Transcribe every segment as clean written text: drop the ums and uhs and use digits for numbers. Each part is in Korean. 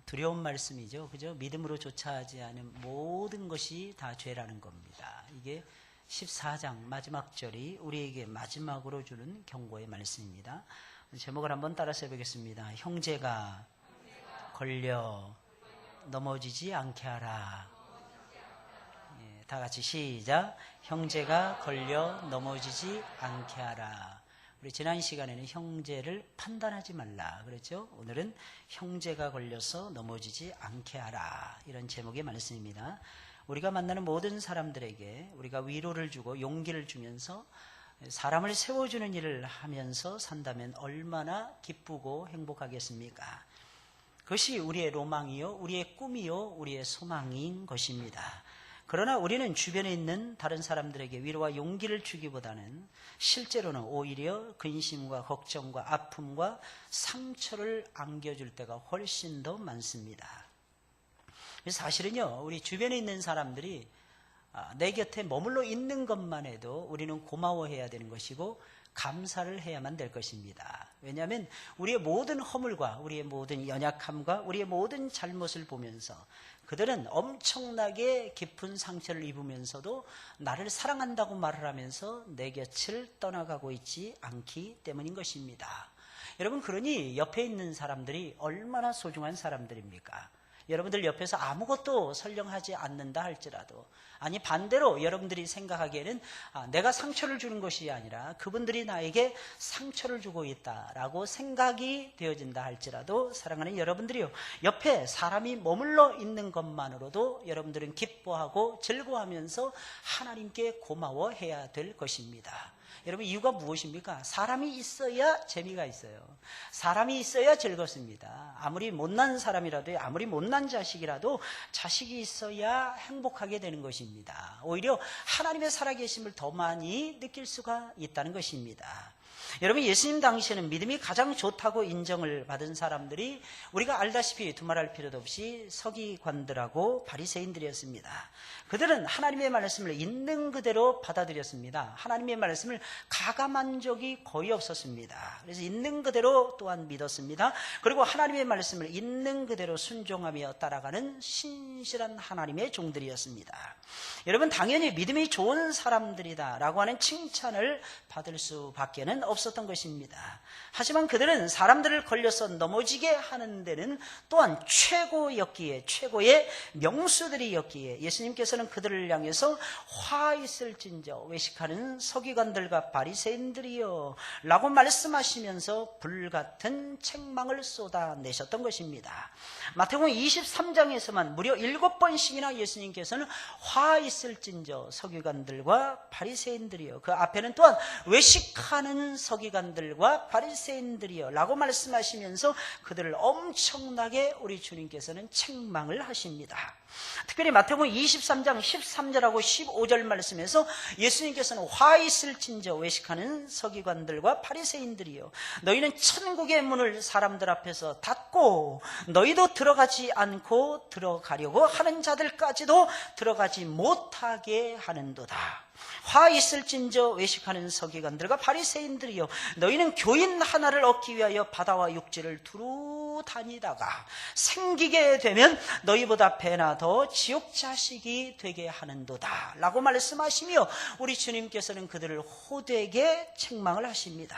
두려운 말씀이죠. 그죠? 믿음으로 조차하지 않은 모든 것이 다 죄라는 겁니다. 이게 14장 마지막 절이 우리에게 마지막으로 주는 경고의 말씀입니다. 제목을 한번 따라서 해보겠습니다. 형제가 걸려 넘어지지 않게 하라. 다 같이 시작. 형제가 걸려 넘어지지 않게 하라. 우리 지난 시간에는 형제를 판단하지 말라 그랬죠. 오늘은 형제가 걸려서 넘어지지 않게 하라. 이런 제목의 말씀입니다. 우리가 만나는 모든 사람들에게 우리가 위로를 주고 용기를 주면서 사람을 세워주는 일을 하면서 산다면 얼마나 기쁘고 행복하겠습니까? 그것이 우리의 로망이요, 우리의 꿈이요, 우리의 소망인 것입니다. 그러나 우리는 주변에 있는 다른 사람들에게 위로와 용기를 주기보다는 실제로는 오히려 근심과 걱정과 아픔과 상처를 안겨줄 때가 훨씬 더 많습니다. 그래서 사실은요, 우리 주변에 있는 사람들이 내 곁에 머물러 있는 것만 해도 우리는 고마워해야 되는 것이고 감사를 해야만 될 것입니다. 왜냐하면 우리의 모든 허물과 우리의 모든 연약함과 우리의 모든 잘못을 보면서 그들은 엄청나게 깊은 상처를 입으면서도 나를 사랑한다고 말을 하면서 내 곁을 떠나가고 있지 않기 때문인 것입니다. 여러분, 그러니 옆에 있는 사람들이 얼마나 소중한 사람들입니까? 여러분들 옆에서 아무것도 설령 하지 않는다 할지라도, 아니 반대로 여러분들이 생각하기에는 내가 상처를 주는 것이 아니라 그분들이 나에게 상처를 주고 있다라고 생각이 되어진다 할지라도, 사랑하는 여러분들이요, 옆에 사람이 머물러 있는 것만으로도 여러분들은 기뻐하고 즐거워하면서 하나님께 고마워해야 될 것입니다. 여러분, 이유가 무엇입니까? 사람이 있어야 재미가 있어요. 사람이 있어야 즐겁습니다. 아무리 못난 사람이라도, 아무리 못난 자식이라도 자식이 있어야 행복하게 되는 것입니다. 오히려 하나님의 살아계심을 더 많이 느낄 수가 있다는 것입니다. 여러분, 예수님 당시에는 믿음이 가장 좋다고 인정을 받은 사람들이 우리가 알다시피 두말할 필요도 없이 서기관들하고 바리새인들이었습니다. 그들은 하나님의 말씀을 있는 그대로 받아들였습니다. 하나님의 말씀을 가감한 적이 거의 없었습니다. 그래서 있는 그대로 또한 믿었습니다. 그리고 하나님의 말씀을 있는 그대로 순종하며 따라가는 신실한 하나님의 종들이었습니다. 여러분, 당연히 믿음이 좋은 사람들이다라고 하는 칭찬을 받을 수밖에는 없었던 것입니다. 하지만 그들은 사람들을 걸려서 넘어지게 하는 데는 또한 최고였기에, 최고의 명수들이었기에 예수님께서는 그들을 향해서 화 있을진저 외식하는 서기관들과 바리새인들이여 라고 말씀하시면서 불같은 책망을 쏟아내셨던 것입니다. 마태복음 23장에서만 무려 7번씩이나 예수님께서는 화 있을진저 서기관들과 바리새인들이여, 그 앞에는 또한 외식하는 서기관들과 바리새인들이여 라고 말씀하시면서 그들을 엄청나게 우리 주님께서는 책망을 하십니다. 특별히 마태복음 23장 13절하고 15절 말씀에서 예수님께서는 화 있을진저 외식하는 서기관들과 바리새인들이여, 너희는 천국의 문을 사람들 앞에서 닫고 너희도 들어가지 않고 들어가려고 하는 자들까지도 들어가지 못하게 하는도다. 화 있을진저 외식하는 서기관들과 바리새인들이여, 너희는 교인 하나를 얻기 위하여 바다와 육지를 두루 다니다가 생기게 되면 너희보다 배나 더 지옥 자식이 되게 하는도다 라고 말씀하시며 우리 주님께서는 그들을 호되게 책망을 하십니다.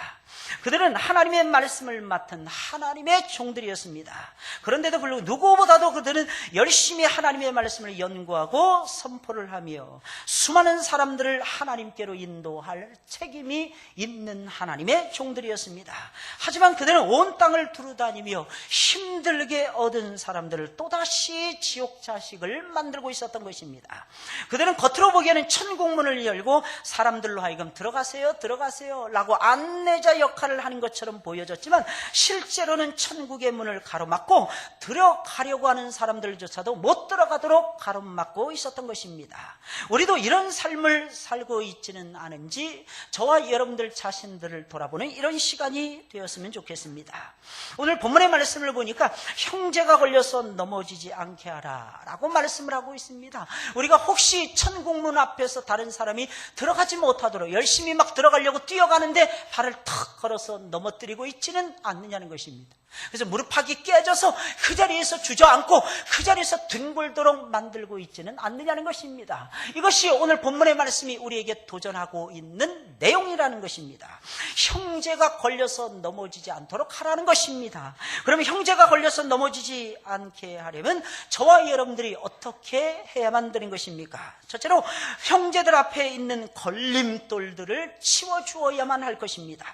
그들은 하나님의 말씀을 맡은 하나님의 종들이었습니다. 그런데도 불구하고 누구보다도 그들은 열심히 하나님의 말씀을 연구하고 선포를 하며 수많은 사람들을 하나님께로 인도할 책임이 있는 하나님의 종들이었습니다. 하지만 그들은 온 땅을 두루다니며 힘들게 얻은 사람들을 또다시 지옥 자식을 만들고 있었던 것입니다. 그들은 겉으로 보기에는 천국문을 열고 사람들로 하여금 들어가세요, 들어가세요 라고 안내자 역할을 하는 것처럼 보여졌지만 실제로는 천국의 문을 가로막고 들어가려고 하는 사람들조차도 못 들어가도록 가로막고 있었던 것입니다. 우리도 이런 삶을 살고 있지는 않은지 저와 여러분들 자신들을 돌아보는 이런 시간이 되었으면 좋겠습니다. 오늘 본문의 말씀을 보니까 형제가 걸려서 넘어지지 않게 하라 라고 말씀을 하고 있습니다. 우리가 혹시 천국문 앞에서 다른 사람이 들어가지 못하도록 열심히 막 들어가려고 뛰어가는데 발을 탁 걸어서 넘어뜨리고 있지는 않느냐는 것입니다. 그래서 무릎팍이 깨져서 그 자리에서 주저앉고 그 자리에서 뒹굴도록 만들고 있지는 않느냐는 것입니다. 이것이 오늘 본문의 말씀이 우리에게 도전하고 있는 내용이라는 것입니다. 형제가 걸려서 넘어지지 않도록 하라는 것입니다. 그러면 형제가 걸려서 넘어지지 않게 하려면 저와 여러분들이 어떻게 해야만 되는 것입니까? 첫째로 형제들 앞에 있는 걸림돌들을 치워주어야만 할 것입니다.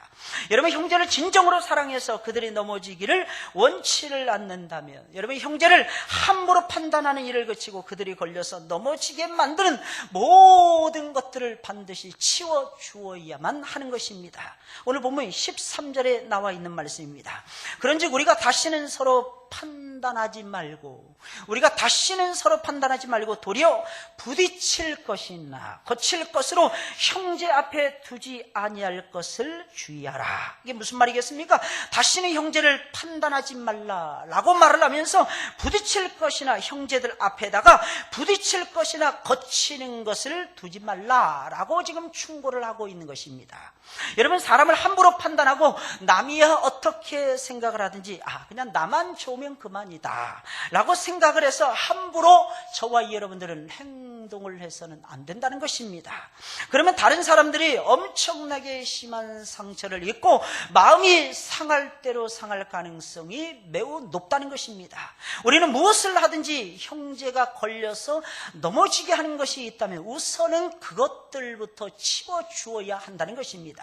여러분, 형제를 진정으로 사랑해서 그들이 넘어지기를 원치를 않는다면, 여러분, 형제를 함부로 판단하는 일을 그치고 그들이 걸려서 넘어지게 만드는 모든 것들을 반드시 치워주어야만 하는 것입니다. 오늘 본문 13절에 나와 있는 말씀입니다. 그런즉 우리가 다시는 서로 판단하지 말고 도리어 부딪힐 것이나 거칠 것으로 형제 앞에 두지 아니할 것을 주의하라. 이게 무슨 말이겠습니까? 다시는 형제를 판단하지 말라라고 말을 하면서 부딪힐 것이나 형제들 앞에다가 부딪힐 것이나 거치는 것을 두지 말라라고 지금 충고를 하고 있는 것입니다. 여러분, 사람을 함부로 판단하고 남이야 어떻게 생각을 하든지 그냥 나만 좋으면 그만이다 라고 생각을 해서 함부로 저와 여러분들은 행동을 해서는 안 된다는 것입니다. 그러면 다른 사람들이 엄청나게 심한 상처를 입고 마음이 상할 대로 상할 가능성이 매우 높다는 것입니다. 우리는 무엇을 하든지 형제가 걸려서 넘어지게 하는 것이 있다면 우선은 그것들부터 치워주어야 한다는 것입니다.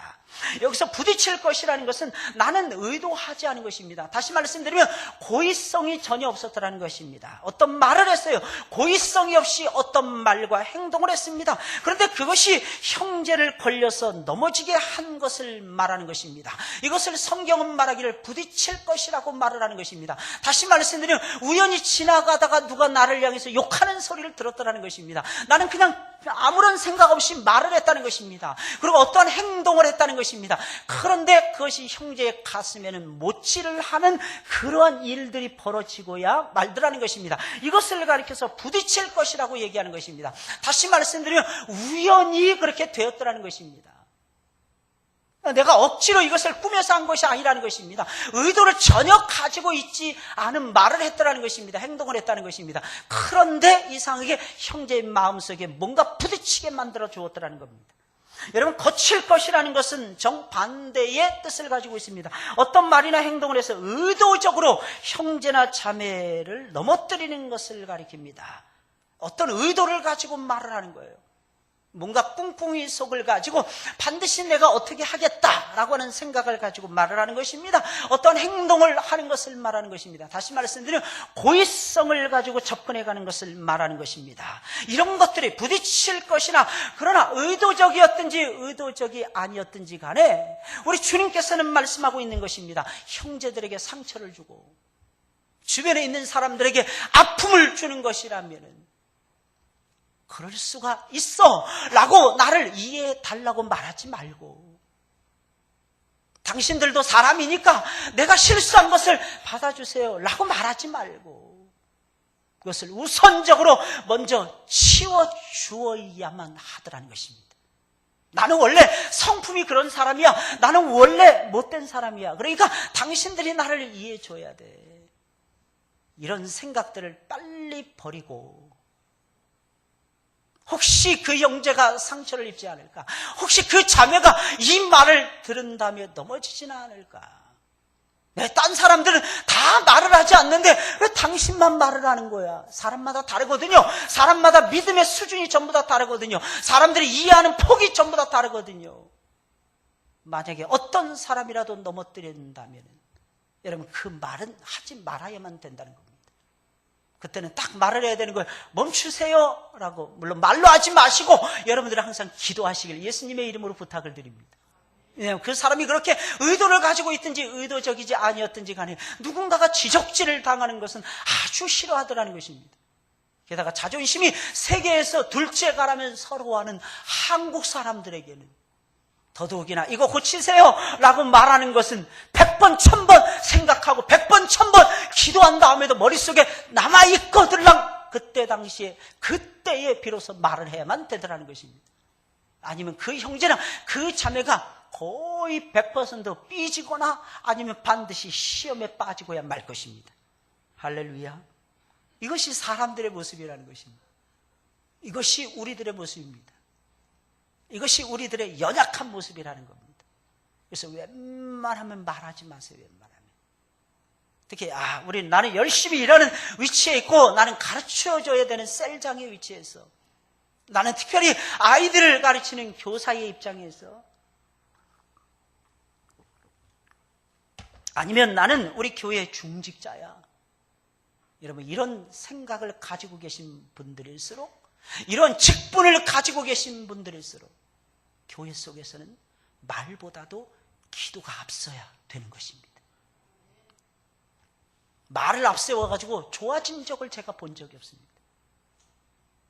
여기서 부딪힐 것이라는 것은 나는 의도하지 않은 것입니다. 다시 말씀드리면 고의성이 전혀 없었다는 것입니다. 어떤 말을 했어요. 고의성이 없이 어떤 말과 행동을 했습니다. 그런데 그것이 형제를 걸려서 넘어지게 한 것을 말하는 것입니다. 이것을 성경은 말하기를 부딪힐 것이라고 말을 하는 것입니다. 다시 말씀드리면 우연히 지나가다가 누가 나를 향해서 욕하는 소리를 들었다는 것입니다. 나는 그냥 아무런 생각 없이 말을 했다는 것입니다. 그리고 어떠한 행동을 했다는 것입니다. 그런데 그것이 형제의 가슴에는 못질을 하는 그러한 일들이 벌어지고야 말더라는 것입니다. 이것을 가리켜서 부딪힐 것이라고 얘기하는 것입니다. 다시 말씀드리면 우연히 그렇게 되었더라는 것입니다. 내가 억지로 이것을 꾸며서 한 것이 아니라는 것입니다. 의도를 전혀 가지고 있지 않은 말을 했더라는 것입니다. 행동을 했다는 것입니다. 그런데 이상하게 형제의 마음속에 뭔가 부딪히게 만들어 주었더라는 겁니다. 여러분, 거칠 것이라는 것은 정반대의 뜻을 가지고 있습니다. 어떤 말이나 행동을 해서 의도적으로 형제나 자매를 넘어뜨리는 것을 가리킵니다. 어떤 의도를 가지고 말을 하는 거예요. 뭔가 꿍꿍이 속을 가지고 반드시 내가 어떻게 하겠다라고 하는 생각을 가지고 말을 하는 것입니다. 어떤 행동을 하는 것을 말하는 것입니다. 다시 말씀드리면 고의성을 가지고 접근해가는 것을 말하는 것입니다. 이런 것들이 부딪힐 것이나 그러나 의도적이었든지 의도적이 아니었든지 간에 우리 주님께서는 말씀하고 있는 것입니다. 형제들에게 상처를 주고 주변에 있는 사람들에게 아픔을 주는 것이라면은 그럴 수가 있어 라고 나를 이해해 달라고 말하지 말고, 당신들도 사람이니까 내가 실수한 것을 받아주세요 라고 말하지 말고 그것을 우선적으로 먼저 치워주어야만 하더라는 것입니다. 나는 원래 성품이 그런 사람이야. 나는 원래 못된 사람이야. 그러니까 당신들이 나를 이해해 줘야 돼. 이런 생각들을 빨리 버리고, 혹시 그 형제가 상처를 입지 않을까? 혹시 그 자매가 이 말을 들은 다음에 넘어지지는 않을까? 딴 사람들은 다 말을 하지 않는데 왜 당신만 말을 하는 거야? 사람마다 다르거든요. 사람마다 믿음의 수준이 전부 다 다르거든요. 사람들이 이해하는 폭이 전부 다 다르거든요. 만약에 어떤 사람이라도 넘어뜨린다면 여러분, 그 말은 하지 말아야만 된다는 겁니다. 그때는 딱 말을 해야 되는 거예요. 멈추세요 라고. 물론 말로 하지 마시고 여러분들은 항상 기도하시길 예수님의 이름으로 부탁을 드립니다. 왜냐하면 그 사람이 그렇게 의도를 가지고 있든지 의도적이지 아니었든지 간에 누군가가 지적질을 당하는 것은 아주 싫어하더라는 것입니다. 게다가 자존심이 세계에서 둘째가라면 서러워하는 한국 사람들에게는 더더욱이나 이거 고치세요 라고 말하는 것은 100번 1000번 생각하고 100번 1000번 기도한 다음에도 머릿속에 남아있거들랑 그때 당시에 그때에 비로소 말을 해야만 되더라는 것입니다. 아니면 그 형제나 그 자매가 거의 100% 삐지거나 아니면 반드시 시험에 빠지고야 말 것입니다. 할렐루야. 이것이 사람들의 모습이라는 것입니다. 이것이 우리들의 모습입니다. 이것이 우리들의 연약한 모습이라는 겁니다. 그래서 웬만하면 말하지 마세요. 웬만하면. 특히 나는 열심히 일하는 위치에 있고 나는 가르쳐줘야 되는 셀장의 위치에서, 나는 특별히 아이들을 가르치는 교사의 입장에서, 아니면 나는 우리 교회 중직자야. 여러분, 이런 생각을 가지고 계신 분들일수록, 이런 직분을 가지고 계신 분들일수록 교회 속에서는 말보다도 기도가 앞서야 되는 것입니다. 말을 앞세워가지고 좋아진 적을 제가 본 적이 없습니다.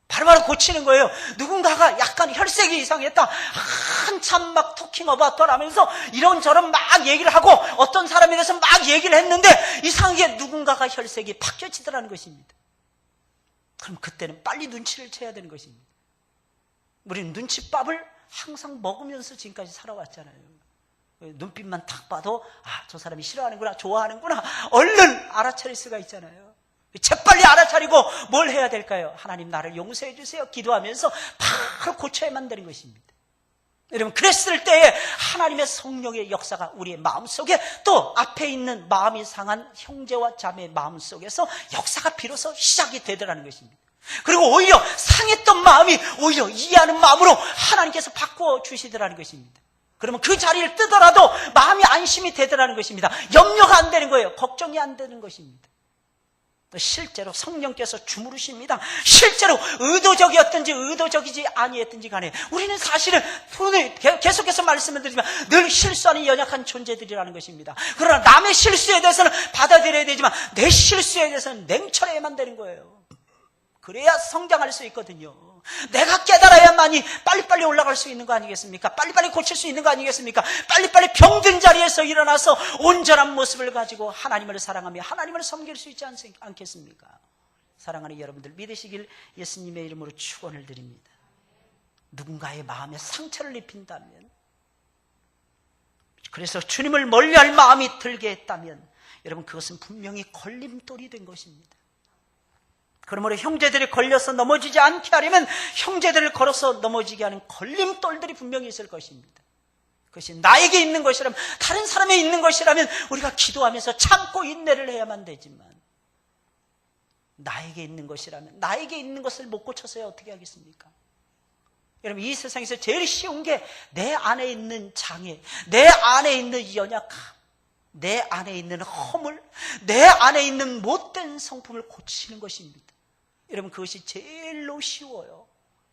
바로바로 고치는 거예요. 누군가가 약간 혈색이 이상했다, 한참 막 토킹 어바웃 하면서 이런저런 막 얘기를 하고 어떤 사람에 대해서 막 얘기를 했는데 이상하게 누군가가 혈색이 바뀌어지더라는 것입니다. 그럼 그때는 빨리 눈치를 채야 되는 것입니다. 우리는 눈치밥을 항상 먹으면서 지금까지 살아왔잖아요. 눈빛만 딱 봐도 저 사람이 싫어하는구나, 좋아하는구나, 얼른 알아차릴 수가 있잖아요. 재빨리 알아차리고 뭘 해야 될까요? 하나님 나를 용서해 주세요 기도하면서 바로 고쳐야만 되는 것입니다. 여러분, 그랬을 때에 하나님의 성령의 역사가 우리의 마음속에, 또 앞에 있는 마음이 상한 형제와 자매의 마음속에서 역사가 비로소 시작이 되더라는 것입니다. 그리고 오히려 상했던 마음이 오히려 이해하는 마음으로 하나님께서 바꾸어 주시더라는 것입니다. 그러면 그 자리를 뜨더라도 마음이 안심이 되더라는 것입니다. 염려가 안 되는 거예요. 걱정이 안 되는 것입니다. 실제로 성령께서 주무르십니다. 실제로 의도적이었든지 의도적이지 아니했든지 간에 우리는 사실은 계속해서 말씀을 드리지만 늘 실수하는 연약한 존재들이라는 것입니다. 그러나 남의 실수에 대해서는 받아들여야 되지만 내 실수에 대해서는 냉철해야만 되는 거예요. 그래야 성장할 수 있거든요. 내가 깨달아야만이 빨리빨리 올라갈 수 있는 거 아니겠습니까? 빨리빨리 고칠 수 있는 거 아니겠습니까? 빨리빨리 병든 자리에서 일어나서 온전한 모습을 가지고 하나님을 사랑하며 하나님을 섬길 수 있지 않겠습니까? 사랑하는 여러분들, 믿으시길 예수님의 이름으로 축원을 드립니다. 누군가의 마음에 상처를 입힌다면, 그래서 주님을 멀리할 마음이 들게 했다면 여러분, 그것은 분명히 걸림돌이 된 것입니다. 그러므로 형제들이 걸려서 넘어지지 않게 하려면 형제들을 걸어서 넘어지게 하는 걸림돌들이 분명히 있을 것입니다. 그것이 나에게 있는 것이라면, 다른 사람에 있는 것이라면 우리가 기도하면서 참고 인내를 해야만 되지만, 나에게 있는 것이라면, 나에게 있는 것을 못 고쳐서야 어떻게 하겠습니까? 여러분, 이 세상에서 제일 쉬운 게 내 안에 있는 장애, 내 안에 있는 연약함, 내 안에 있는 허물, 내 안에 있는 못된 성품을 고치는 것입니다. 여러분, 그것이 제일로 쉬워요.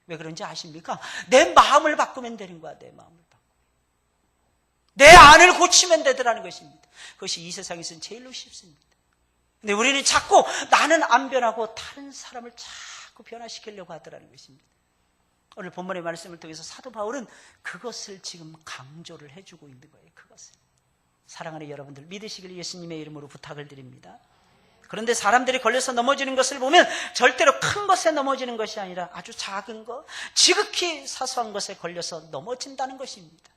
왜 그런지 아십니까? 내 마음을 바꾸면 되는 거야. 내 마음을 바꾸면. 내 안을 고치면 되더라는 것입니다. 그것이 이 세상에서는 제일로 쉽습니다. 근데 우리는 자꾸 나는 안 변하고 다른 사람을 자꾸 변화시키려고 하더라는 것입니다. 오늘 본문의 말씀을 통해서 사도 바울은 그것을 지금 강조를 해주고 있는 거예요. 그것을. 사랑하는 여러분들, 믿으시길 예수님의 이름으로 부탁을 드립니다. 그런데 사람들이 걸려서 넘어지는 것을 보면 절대로 큰 것에 넘어지는 것이 아니라 아주 작은 것, 지극히 사소한 것에 걸려서 넘어진다는 것입니다.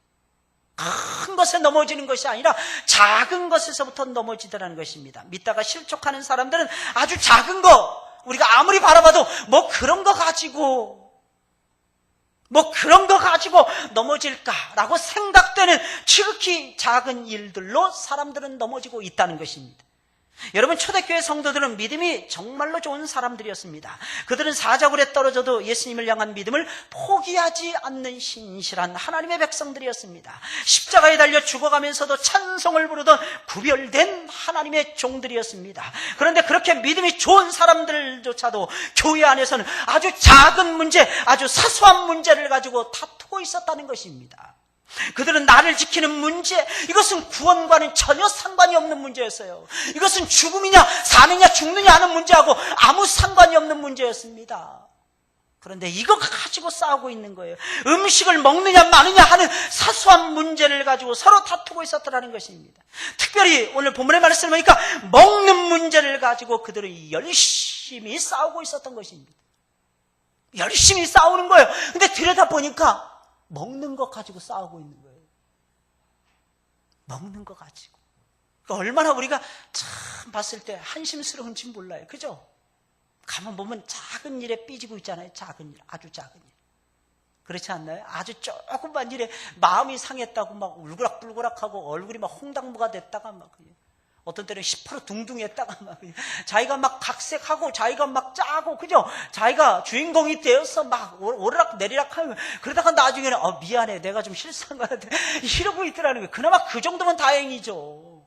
큰 것에 넘어지는 것이 아니라 작은 것에서부터 넘어지더라는 것입니다. 믿다가 실족하는 사람들은 아주 작은 것, 우리가 아무리 바라봐도 뭐 그런 거 가지고 넘어질까라고 생각되는 지극히 작은 일들로 사람들은 넘어지고 있다는 것입니다. 여러분, 초대교회 성도들은 믿음이 정말로 좋은 사람들이었습니다. 그들은 사자굴에 떨어져도 예수님을 향한 믿음을 포기하지 않는 신실한 하나님의 백성들이었습니다. 십자가에 달려 죽어가면서도 찬송을 부르던 구별된 하나님의 종들이었습니다. 그런데 그렇게 믿음이 좋은 사람들조차도 교회 안에서는 아주 작은 문제, 아주 사소한 문제를 가지고 다투고 있었다는 것입니다. 그들은 나를 지키는 문제, 이것은 구원과는 전혀 상관이 없는 문제였어요. 이것은 죽음이냐 사느냐 죽느냐 하는 문제하고 아무 상관이 없는 문제였습니다. 그런데 이거 가지고 싸우고 있는 거예요. 음식을 먹느냐 마느냐 하는 사소한 문제를 가지고 서로 다투고 있었더라는 것입니다. 특별히 오늘 본문의 말씀을 보니까 먹는 문제를 가지고 그들은 열심히 싸우고 있었던 것입니다. 열심히 싸우는 거예요. 근데 들여다보니까 먹는 것 가지고 싸우고 있는 거예요. 먹는 거 가지고. 그러니까 얼마나 우리가 참 봤을 때 한심스러운지 몰라요. 그죠? 가만 보면 작은 일에 삐지고 있잖아요. 작은 일, 아주 작은 일. 그렇지 않나요? 아주 조금만 일에 마음이 상했다고 막 울그락불그락하고 얼굴이 막 홍당무가 됐다가 막 어떤 때는 10% 둥둥했다가 막 자기가 막 각색하고 자기가 막 짜고, 그죠? 자기가 주인공이 되어서 막 오르락 내리락 하면, 그러다가 나중에는 미안해, 내가 좀 실수한 것 같아, 이러고 있더라는 거예요. 그나마 그 정도면 다행이죠.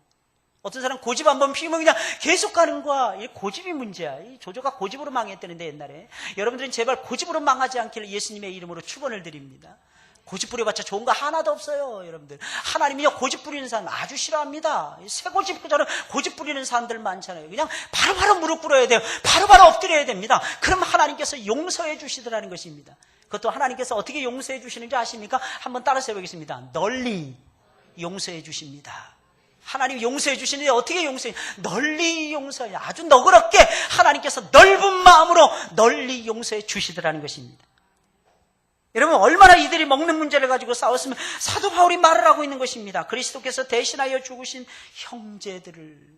어떤 사람 고집 한번 피우면 그냥 계속 가는 거야. 이 고집이 문제야. 이 조조가 고집으로 망했다는데, 옛날에. 여러분들은 제발 고집으로 망하지 않기를 예수님의 이름으로 축원을 드립니다. 고집 부려봤자 좋은 거 하나도 없어요, 여러분들. 하나님이요, 고집 부리는 사람 아주 싫어합니다. 새 고집 부자는 고집 부리는 사람들 많잖아요. 그냥 바로바로 무릎 꿇어야 돼요. 바로바로 엎드려야 됩니다. 그럼 하나님께서 용서해 주시더라는 것입니다. 그것도 하나님께서 어떻게 용서해 주시는지 아십니까? 한번 따라서 해보겠습니다. 널리 용서해 주십니다. 하나님 용서해 주시는데 어떻게 용서해? 널리 용서해. 아주 너그럽게 하나님께서 넓은 마음으로 널리 용서해 주시더라는 것입니다. 여러분, 얼마나 이들이 먹는 문제를 가지고 싸웠으면 사도 바울이 말을 하고 있는 것입니다. 그리스도께서 대신하여 죽으신 형제들을,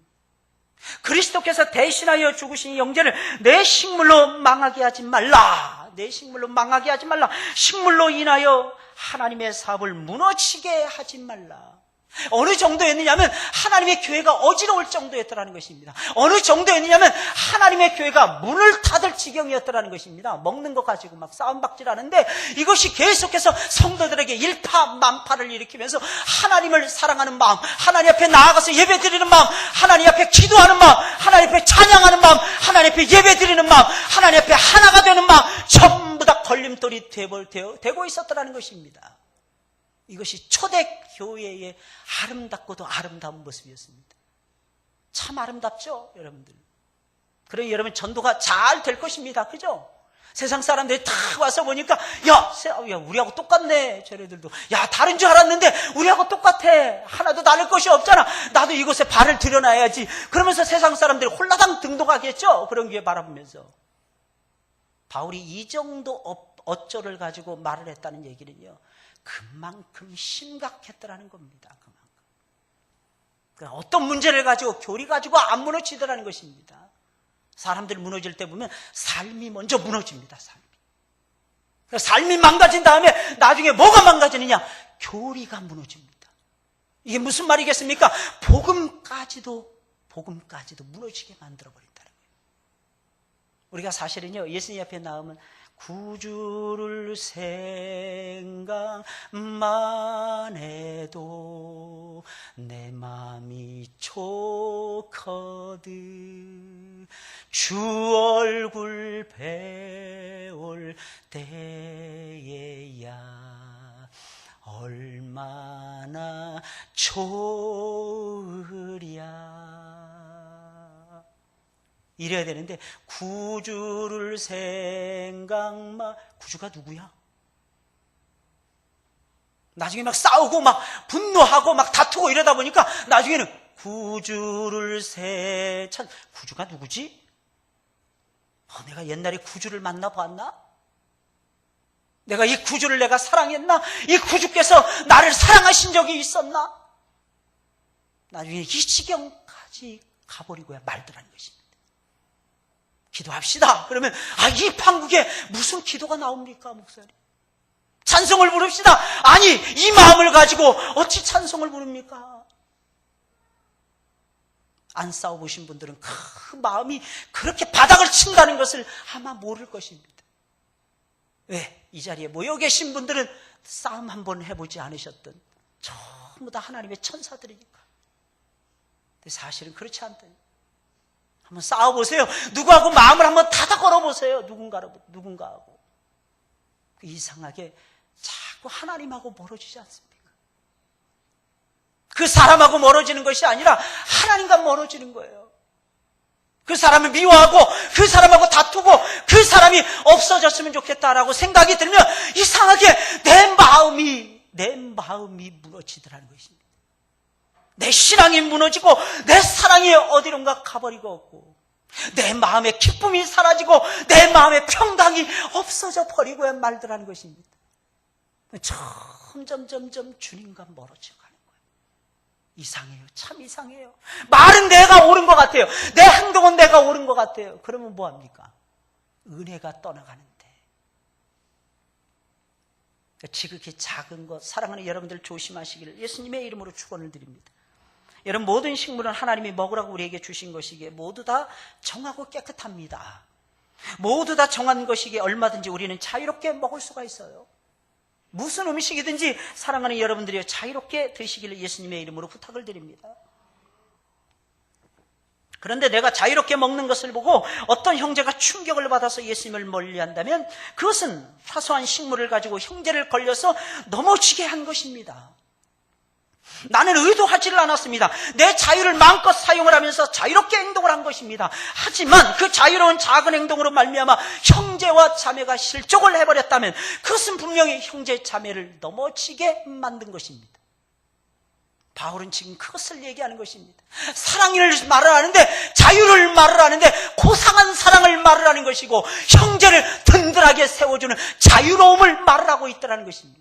그리스도께서 대신하여 죽으신 형제를 내 식물로 망하게 하지 말라. 내 식물로 망하게 하지 말라. 식물로 인하여 하나님의 사업을 무너지게 하지 말라. 어느 정도였느냐면 하나님의 교회가 어지러울 정도였더라는 것입니다. 어느 정도였느냐면 하나님의 교회가 문을 닫을 지경이었더라는 것입니다. 먹는 것 가지고 막 싸움박질하는데 이것이 계속해서 성도들에게 일파만파를 일으키면서 하나님을 사랑하는 마음, 하나님 앞에 나아가서 예배드리는 마음, 하나님 앞에 기도하는 마음, 하나님 앞에 찬양하는 마음, 하나님 앞에 예배드리는 마음, 하나님 앞에 하나가 되는 마음, 전부 다 걸림돌이 되고 있었더라는 것입니다. 이것이 초대교회의 아름답고도 아름다운 모습이었습니다. 참 아름답죠, 여러분들? 그러니 여러분, 전도가 잘 될 것입니다. 그죠? 세상 사람들이 다 와서 보니까 야, 우리하고 똑같네, 쟤네들도. 야, 다른 줄 알았는데 우리하고 똑같아. 하나도 다를 것이 없잖아. 나도 이곳에 발을 들여놔야지. 그러면서 세상 사람들이 홀라당 등록하겠죠? 그런 교회 바라보면서. 바울이 이 정도 어쩌를 가지고 말을 했다는 얘기는요, 그만큼 심각했더라는 겁니다. 그만큼. 어떤 문제를 가지고, 교리 가지고 안 무너지더라는 것입니다. 사람들이 무너질 때 보면 삶이 먼저 무너집니다. 삶이 망가진 다음에 나중에 뭐가 망가지느냐? 교리가 무너집니다. 이게 무슨 말이겠습니까? 복음까지도 무너지게 만들어버린다는 거예요. 우리가 사실은요, 예수님 앞에 나오면 구주를 생각만 해도 내 마음이 좋거든. 주 얼굴 배울 때에야 얼마나 좋으랴. 이래야 되는데, 구주를 생각만. 구주가 누구야? 나중에 막 싸우고 막 분노하고 막 다투고 이러다 보니까 나중에는 구주를 구주가 누구지? 내가 옛날에 구주를 만나봤나? 내가 이 구주를 내가 사랑했나? 이 구주께서 나를 사랑하신 적이 있었나? 나중에 이 지경까지 가버리고야 말더라는 것입니다. 기도합시다. 그러면 이 판국에 무슨 기도가 나옵니까, 목사님? 찬송을 부릅시다. 아니, 이 마음을 가지고 어찌 찬송을 부릅니까? 안 싸워보신 분들은 그 마음이 그렇게 바닥을 친다는 것을 아마 모를 것입니다. 왜? 이 자리에 모여 계신 분들은 싸움 한번 해보지 않으셨던 전부 다 하나님의 천사들이니까. 근데 사실은 그렇지 않다. 한번 싸워보세요. 누구하고 마음을 한번 닫아 걸어보세요. 누군가하고. 이상하게 자꾸 하나님하고 멀어지지 않습니까? 그 사람하고 멀어지는 것이 아니라 하나님과 멀어지는 거예요. 그 사람을 미워하고 그 사람하고 다투고 그 사람이 없어졌으면 좋겠다라고 생각이 들면 이상하게 내 마음이 무너지더라는 것입니다. 내 신앙이 무너지고 내 사랑이 어디론가 가버리고 없고 내 마음의 기쁨이 사라지고 내 마음의 평강이 없어져 버리고야 말더라는 것입니다. 점점 주님과 멀어져 가는 거예요. 이상해요. 참 이상해요. 말은 내가 옳은 것 같아요. 내 행동은 내가 옳은 것 같아요. 그러면 뭐합니까? 은혜가 떠나가는데. 지극히 작은 것, 사랑하는 여러분들 조심하시기를 예수님의 이름으로 축원을 드립니다. 여러분, 모든 식물은 하나님이 먹으라고 우리에게 주신 것이기에 모두 다 정하고 깨끗합니다. 모두 다 정한 것이기에 얼마든지 우리는 자유롭게 먹을 수가 있어요. 무슨 음식이든지 사랑하는 여러분들이 자유롭게 드시기를 예수님의 이름으로 부탁을 드립니다. 그런데 내가 자유롭게 먹는 것을 보고 어떤 형제가 충격을 받아서 예수님을 멀리한다면 그것은 사소한 식물을 가지고 형제를 걸려서 넘어지게 한 것입니다. 나는 의도하지를 않았습니다. 내 자유를 마음껏 사용을 하면서 자유롭게 행동을 한 것입니다. 하지만 그 자유로운 작은 행동으로 말미암아 형제와 자매가 실족을 해버렸다면 그것은 분명히 형제 자매를 넘어지게 만든 것입니다. 바울은 지금 그것을 얘기하는 것입니다. 사랑을 말을 하는데, 자유를 말을 하는데 고상한 사랑을 말을 하는 것이고 형제를 든든하게 세워주는 자유로움을 말을 하고 있다는 것입니다.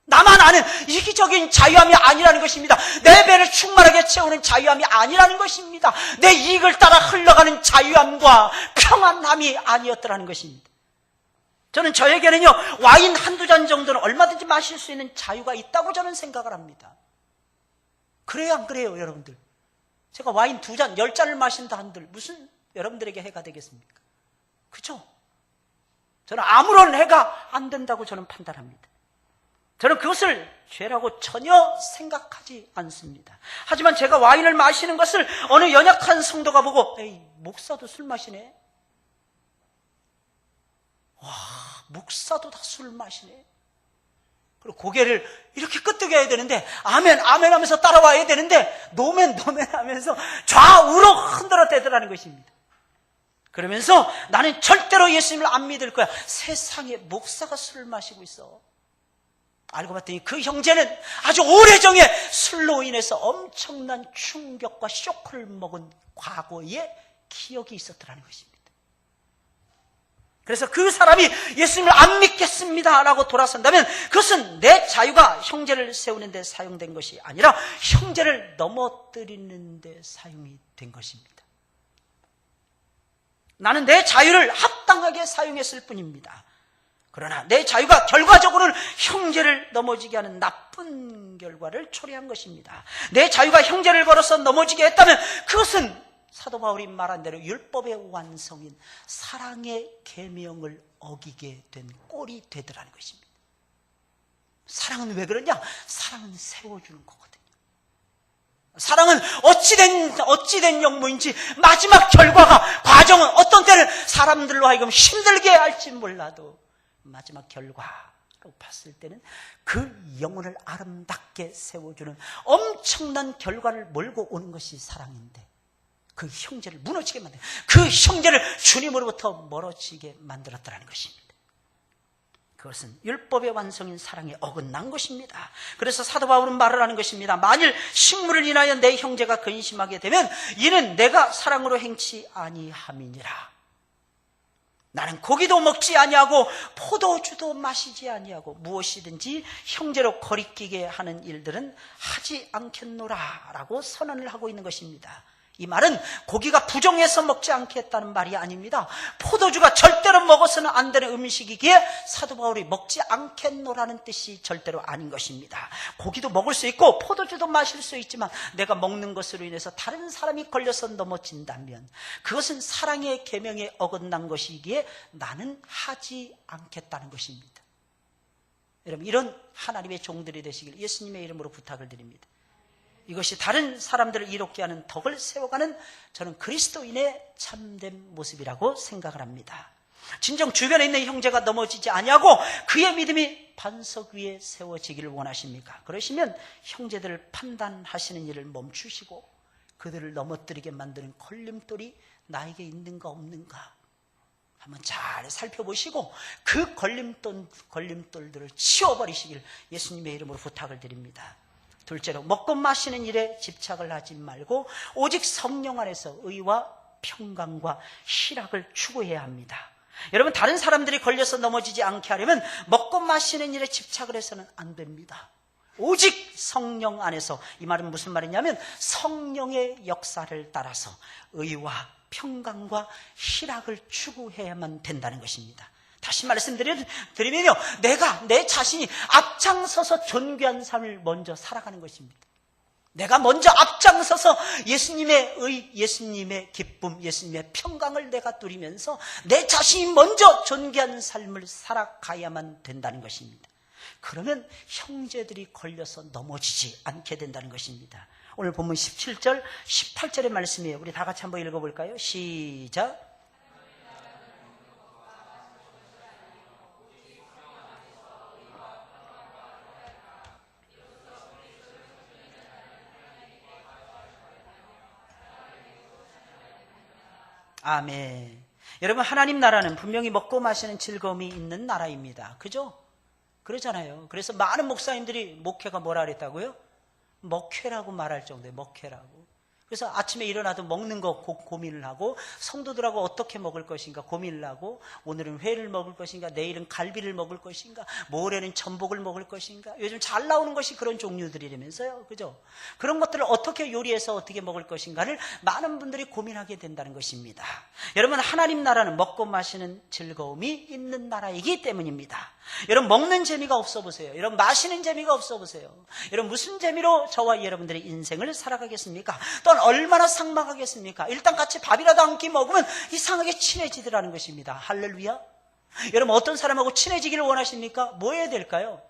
나만 아는 이기적인 자유함이 아니라는 것입니다. 내 배를 충만하게 채우는 자유함이 아니라는 것입니다. 내 이익을 따라 흘러가는 자유함과 평안함이 아니었더라는 것입니다. 저는 저에게는요, 와인 한두 잔 정도는 얼마든지 마실 수 있는 자유가 있다고 저는 생각을 합니다. 그래요, 안 그래요, 여러분들? 제가 와인 2잔, 10잔을 마신다 한들 무슨 여러분들에게 해가 되겠습니까? 그죠? 저는 아무런 해가 안 된다고 저는 판단합니다. 저는 그것을 죄라고 전혀 생각하지 않습니다. 하지만 제가 와인을 마시는 것을 어느 연약한 성도가 보고, 에이, 목사도 술 마시네? 와, 목사도 다 술 마시네? 그리고 고개를 이렇게 끄덕여야 되는데, 아멘, 아멘 하면서 따라와야 되는데, 노멘, 노멘 하면서 좌우로 흔들어 대더라는 것입니다. 그러면서 나는 절대로 예수님을 안 믿을 거야. 세상에 목사가 술을 마시고 있어. 알고 봤더니 그 형제는 아주 오래전에 술로 인해서 엄청난 충격과 쇼크를 먹은 과거의 기억이 있었더라는 것입니다. 그래서 그 사람이 예수님을 안 믿겠습니다 라고 돌아선다면 그것은 내 자유가 형제를 세우는 데 사용된 것이 아니라 형제를 넘어뜨리는 데 사용이 된 것입니다. 나는 내 자유를 합당하게 사용했을 뿐입니다. 그러나 내 자유가 결과적으로는 형제를 넘어지게 하는 나쁜 결과를 초래한 것입니다. 내 자유가 형제를 걸어서 넘어지게 했다면 그것은 사도 바울이 말한 대로 율법의 완성인 사랑의 계명을 어기게 된 꼴이 되더라는 것입니다. 사랑은 왜 그러냐? 사랑은 세워주는 거거든요. 사랑은 어찌된 용무인지 마지막 결과가, 과정은 어떤 때는 사람들로 하여금 힘들게 할지 몰라도 마지막 결과로 봤을 때는 그 영혼을 아름답게 세워주는 엄청난 결과를 몰고 오는 것이 사랑인데, 그 형제를 무너지게 만든, 그 형제를 주님으로부터 멀어지게 만들었다는 것입니다. 그것은 율법의 완성인 사랑에 어긋난 것입니다. 그래서 사도 바울은 말을 하는 것입니다. 만일 식물을 인하여 내 형제가 근심하게 되면 이는 내가 사랑으로 행치 아니함이니라. 나는 고기도 먹지 아니하고 포도주도 마시지 아니하고 무엇이든지 형제로 거리끼게 하는 일들은 하지 않겠노라 라고 선언을 하고 있는 것입니다. 이 말은 고기가 부정해서 먹지 않겠다는 말이 아닙니다. 포도주가 절대로 먹어서는 안 되는 음식이기에 사도 바울이 먹지 않겠노라는 뜻이 절대로 아닌 것입니다. 고기도 먹을 수 있고 포도주도 마실 수 있지만 내가 먹는 것으로 인해서 다른 사람이 걸려서 넘어진다면 그것은 사랑의 계명에 어긋난 것이기에 나는 하지 않겠다는 것입니다. 여러분, 이런 하나님의 종들이 되시길 예수님의 이름으로 부탁을 드립니다. 이것이 다른 사람들을 이롭게 하는 덕을 세워가는 저는 그리스도인의 참된 모습이라고 생각을 합니다. 진정 주변에 있는 형제가 넘어지지 아니하고 그의 믿음이 반석 위에 세워지기를 원하십니까? 그러시면 형제들을 판단하시는 일을 멈추시고 그들을 넘어뜨리게 만드는 걸림돌이 나에게 있는가 없는가 한번 잘 살펴보시고 그 걸림돌들을 치워버리시길 예수님의 이름으로 부탁을 드립니다. 둘째로, 먹고 마시는 일에 집착을 하지 말고 오직 성령 안에서 의와 평강과 희락을 추구해야 합니다. 여러분, 다른 사람들이 걸려서 넘어지지 않게 하려면 먹고 마시는 일에 집착을 해서는 안 됩니다. 오직 성령 안에서. 이 말은 무슨 말이냐면 성령의 역사를 따라서 의와 평강과 희락을 추구해야만 된다는 것입니다. 다시 말씀드리면요, 내 자신이 앞장서서 존귀한 삶을 먼저 살아가는 것입니다. 내가 먼저 앞장서서 예수님의 의, 예수님의 기쁨, 예수님의 평강을 내가 누리면서 내 자신이 먼저 존귀한 삶을 살아가야만 된다는 것입니다. 그러면 형제들이 걸려서 넘어지지 않게 된다는 것입니다. 오늘 본문 17절, 18절의 말씀이에요. 우리 다 같이 한번 읽어볼까요? 시작. 아멘. 여러분, 하나님 나라는 분명히 먹고 마시는 즐거움이 있는 나라입니다. 그죠? 그러잖아요. 그래서 많은 목사님들이 목회가 뭐라 그랬다고요? 먹회라고 말할 정도예요. 먹회라고. 그래서 아침에 일어나도 먹는 거 고민을 하고, 성도들하고 어떻게 먹을 것인가 고민을 하고, 오늘은 회를 먹을 것인가, 내일은 갈비를 먹을 것인가, 모레는 전복을 먹을 것인가. 요즘 잘 나오는 것이 그런 종류들이라면서요. 그죠? 그런 것들을 어떻게 요리해서 어떻게 먹을 것인가를 많은 분들이 고민하게 된다는 것입니다. 여러분, 하나님 나라는 먹고 마시는 즐거움이 있는 나라이기 때문입니다. 여러분, 먹는 재미가 없어 보세요. 여러분, 마시는 재미가 없어 보세요. 여러분, 무슨 재미로 저와 여러분들의 인생을 살아가겠습니까? 또한 얼마나 삭막하겠습니까? 일단 같이 밥이라도 한 끼 먹으면 이상하게 친해지더라는 것입니다. 할렐루야. 여러분, 어떤 사람하고 친해지기를 원하십니까? 뭐 해야 될까요?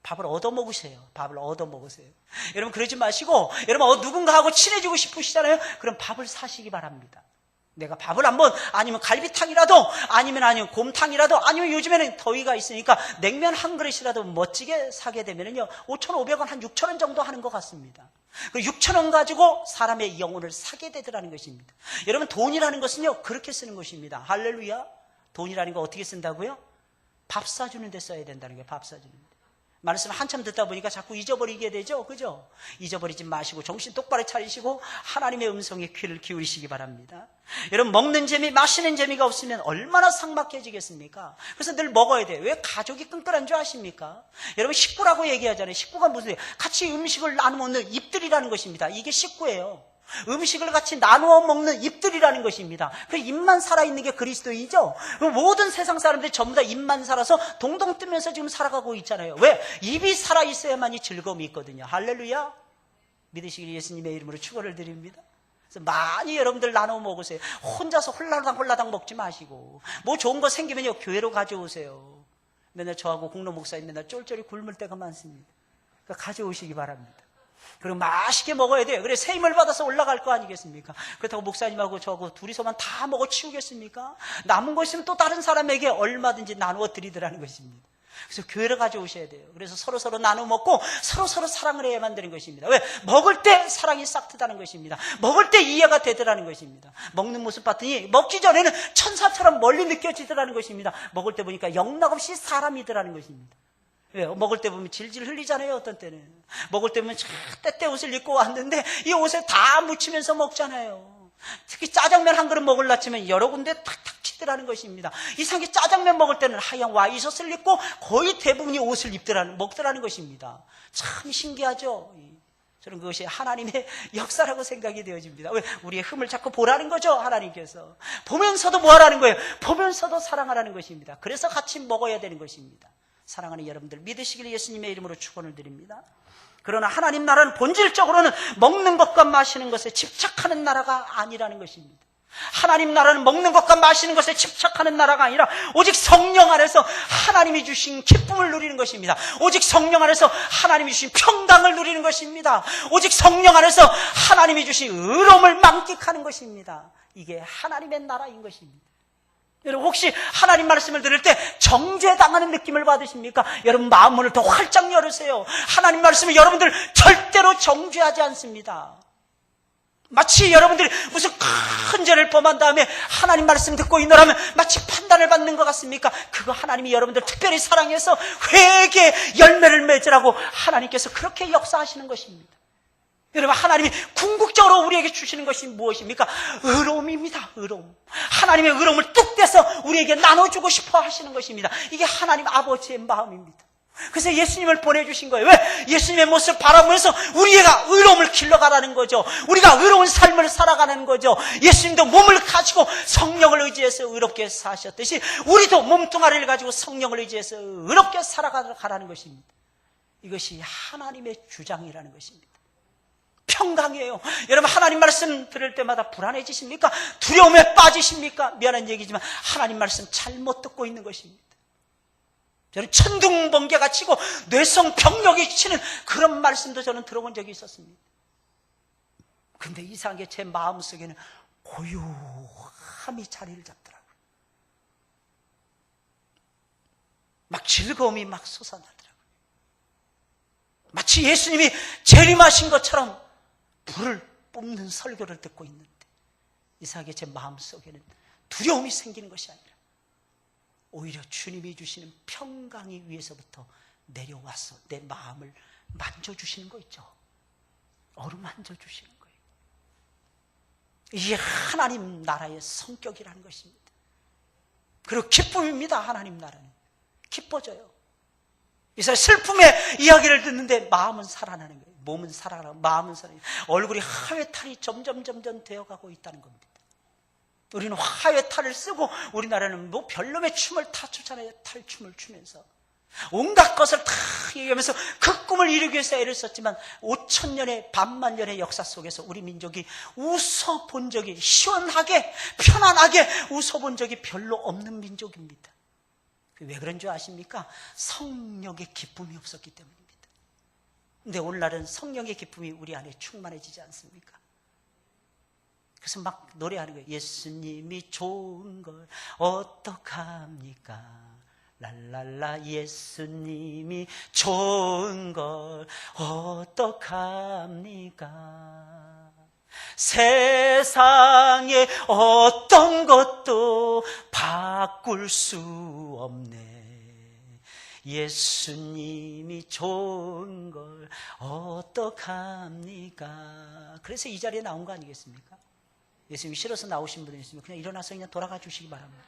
밥을 얻어먹으세요. 밥을 얻어먹으세요. 여러분, 그러지 마시고, 여러분, 누군가하고 친해지고 싶으시잖아요? 그럼 밥을 사시기 바랍니다. 내가 밥을 한번, 아니면 갈비탕이라도, 아니면 곰탕이라도, 아니면 요즘에는 더위가 있으니까 냉면 한 그릇이라도 멋지게 사게 되면요, 5,500원, 한 6,000원 정도 하는 것 같습니다. 그 6,000원 가지고 사람의 영혼을 사게 되더라는 것입니다. 여러분, 돈이라는 것은요, 그렇게 쓰는 것입니다. 할렐루야. 돈이라는 거 어떻게 쓴다고요? 밥 사주는 데 써야 된다는 거예요. 밥 사주는 데. 말씀을 한참 듣다 보니까 자꾸 잊어버리게 되죠. 그죠? 잊어버리지 마시고 정신 똑바로 차리시고 하나님의 음성에 귀를 기울이시기 바랍니다. 여러분, 먹는 재미, 마시는 재미가 없으면 얼마나 삭막해지겠습니까? 그래서 늘 먹어야 돼요. 왜 가족이 끈끈한 줄 아십니까? 여러분, 식구라고 얘기하잖아요. 식구가 무슨, 같이 음식을 나눠 먹는 입들이라는 것입니다. 이게 식구예요. 음식을 같이 나누어 먹는 입들이라는 것입니다. 그 입만 살아있는 게 그리스도이죠. 모든 세상 사람들이 전부 다 입만 살아서 동동 뜨면서 지금 살아가고 있잖아요. 왜? 입이 살아있어야만이 즐거움이 있거든요. 할렐루야. 믿으시길 예수님의 이름으로 축원을 드립니다. 그래서 많이 여러분들 나눠 먹으세요. 혼자서 홀라당 먹지 마시고, 뭐 좋은 거 생기면요, 교회로 가져오세요. 맨날 저하고 공로 목사님 맨날 쫄쫄이 굶을 때가 많습니다. 그러니까 가져오시기 바랍니다. 그리고 맛있게 먹어야 돼요. 그래, 새 힘을 받아서 올라갈 거 아니겠습니까? 그렇다고 목사님하고 저하고 둘이서만 다 먹어 치우겠습니까? 남은 거 있으면 또 다른 사람에게 얼마든지 나누어 드리더라는 것입니다. 그래서 교회를 가져오셔야 돼요. 그래서 서로 나눠 먹고 서로 사랑을 해야만 되는 것입니다. 왜? 먹을 때 사랑이 싹 트다는 것입니다. 먹을 때 이해가 되더라는 것입니다. 먹는 모습 봤더니 먹기 전에는 천사처럼 멀리 느껴지더라는 것입니다. 먹을 때 보니까 영락없이 사람이더라는 것입니다. 왜? 먹을 때 보면 질질 흘리잖아요. 어떤 때는 먹을 때 보면 때때 옷을 입고 왔는데 이 옷에 다 묻히면서 먹잖아요. 특히 짜장면 한 그릇 먹으려 치면 여러 군데 탁탁 치더라는 것입니다. 이상하게 짜장면 먹을 때는 하얀 와이셔츠를 입고 거의 대부분이 옷을 먹더라는 것입니다. 참 신기하죠. 저는 그것이 하나님의 역사라고 생각이 되어집니다. 왜? 우리의 흠을 자꾸 보라는 거죠. 하나님께서 보면서도 뭐 하라는 거예요? 보면서도 사랑하라는 것입니다. 그래서 같이 먹어야 되는 것입니다. 사랑하는 여러분들, 믿으시길 예수님의 이름으로 축원을 드립니다. 그러나 하나님 나라는 본질적으로는 먹는 것과 마시는 것에 집착하는 나라가 아니라는 것입니다. 하나님 나라는 먹는 것과 마시는 것에 집착하는 나라가 아니라 오직 성령 안에서 하나님이 주신 기쁨을 누리는 것입니다. 오직 성령 안에서 하나님이 주신 평강을 누리는 것입니다. 오직 성령 안에서 하나님이 주신 의로움을 만끽하는 것입니다. 이게 하나님의 나라인 것입니다. 여러분, 혹시 하나님 말씀을 들을 때 정죄당하는 느낌을 받으십니까? 여러분, 마음문을 더 활짝 열으세요. 하나님 말씀은 여러분들 절대로 정죄하지 않습니다. 마치 여러분들이 무슨 큰 죄를 범한 다음에 하나님 말씀 듣고 있노라면 마치 판단을 받는 것 같습니까? 그거 하나님이 여러분들 특별히 사랑해서 회개의 열매를 맺으라고 하나님께서 그렇게 역사하시는 것입니다. 여러분, 하나님이 궁극적으로 우리에게 주시는 것이 무엇입니까? 의로움입니다. 의로움. 하나님의 의로움을 뚝 떼서 우리에게 나눠주고 싶어 하시는 것입니다. 이게 하나님 아버지의 마음입니다. 그래서 예수님을 보내주신 거예요. 왜? 예수님의 모습을 바라보면서 우리가 의로움을 길러가라는 거죠. 우리가 의로운 삶을 살아가는 거죠. 예수님도 몸을 가지고 성령을 의지해서 의롭게 사셨듯이 우리도 몸뚱아리를 가지고 성령을 의지해서 의롭게 살아가라는 것입니다. 이것이 하나님의 주장이라는 것입니다. 평강이에요. 여러분, 하나님 말씀 들을 때마다 불안해지십니까? 두려움에 빠지십니까? 미안한 얘기지만 하나님 말씀 잘못 듣고 있는 것입니다. 저는 천둥번개가 치고 뇌성 병력이 치는 그런 말씀도 저는 들어본 적이 있었습니다. 그런데 이상하게 제 마음속에는 고요함이 자리를 잡더라고요. 막 즐거움이 막 솟아나더라고요. 마치 예수님이 재림하신 것처럼 불을 뿜는 설교를 듣고 있는데 이상하게 제 마음속에는 두려움이 생기는 것이 아니라 오히려 주님이 주시는 평강이 위에서부터 내려와서 내 마음을 만져주시는 거 있죠. 어루만져 주시는 거예요. 이게 하나님 나라의 성격이라는 것입니다. 그리고 기쁨입니다. 하나님 나라는 기뻐져요. 이사야 슬픔의 이야기를 듣는데 마음은 살아나는 거예요. 몸은 살아나고 마음은 살아나는 거예요. 얼굴이 화해탈이 점점 되어가고 있다는 겁니다. 우리는 화해탈을 쓰고 우리나라는 뭐 별놈의 춤을 다 추잖아요. 탈춤을 추면서 온갖 것을 다 얘기하면서 그 꿈을 이루기 위해서 애를 썼지만 5,000년의 반만년의 역사 속에서 우리 민족이 웃어본 적이 시원하게 편안하게 웃어본 적이 별로 없는 민족입니다. 왜 그런 줄 아십니까? 성령의 기쁨이 없었기 때문입니다. 근데 오늘날은 성령의 기쁨이 우리 안에 충만해지지 않습니까? 그래서 막 노래하는 거예요. 예수님이 좋은 걸 어떡합니까? 랄랄라 예수님이 좋은 걸 어떡합니까? 세상에 어떤 것도 바꿀 수 없네. 예수님이 좋은 걸 어떡합니까? 그래서 이 자리에 나온 거 아니겠습니까? 예수님이 싫어서 나오신 분이 있으면 그냥 일어나서 그냥 돌아가 주시기 바랍니다.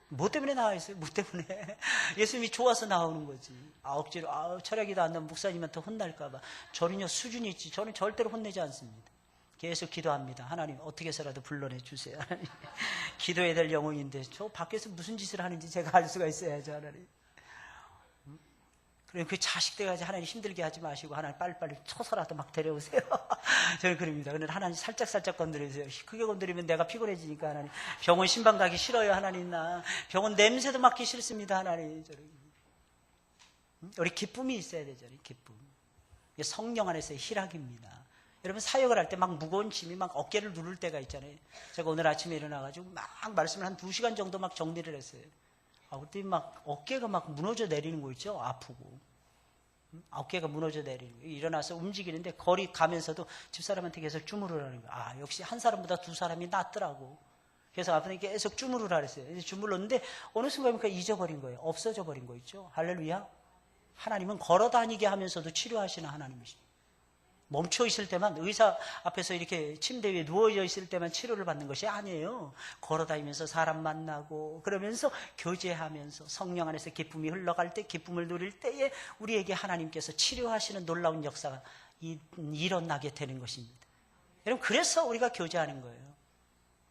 뭐 때문에 나와 있어요? 뭐 때문에? 예수님이 좋아서 나오는 거지. 억지로 철학이도 안 나면 목사님한테 혼날까 봐. 저는요 수준이 있지. 저는 절대로 혼내지 않습니다. 계속 기도합니다. 하나님 어떻게 해서라도 불러내 주세요. 하나님. 기도해야 될 영혼인데 저 밖에서 무슨 짓을 하는지 제가 알 수가 있어야죠. 하나님. 그럼 그 자식들까지 하나님 힘들게 하지 마시고 하나님 빨리빨리 쳐서라도 막 데려오세요. 저는 그럽니다. 그런데 하나님 살짝 건드리세요. 크게 건드리면 내가 피곤해지니까 하나님. 병원 신방 가기 싫어요. 하나님 나. 병원 냄새도 맡기 싫습니다. 하나님. 우리 기쁨이 있어야 되죠. 기쁨. 이게 성령 안에서의 희락입니다. 여러분 사역을 할 때 막 무거운 짐이 막 어깨를 누를 때가 있잖아요. 제가 오늘 아침에 일어나가지고 막 말씀을 한 2시간 정도 막 정리를 했어요. 그때 막 어깨가 막 무너져 내리는 거 있죠? 아프고. 어깨가 무너져 내리는 거. 일어나서 움직이는데 거리 가면서도 집사람한테 계속 주무르라는 거예요. 역시 한 사람보다 두 사람이 낫더라고. 그래서 아버님이 계속 주무르라 그랬어요. 주물렀는데 어느 순간이니까 잊어버린 거예요. 없어져 버린 거 있죠? 할렐루야. 하나님은 걸어 다니게 하면서도 치료하시는 하나님이십니다. 멈춰 있을 때만 의사 앞에서 이렇게 침대 위에 누워져 있을 때만 치료를 받는 것이 아니에요. 걸어다니면서 사람 만나고 그러면서 교제하면서 성령 안에서 기쁨이 흘러갈 때 기쁨을 누릴 때에 우리에게 하나님께서 치료하시는 놀라운 역사가 일어나게 되는 것입니다. 여러분 그래서 우리가 교제하는 거예요.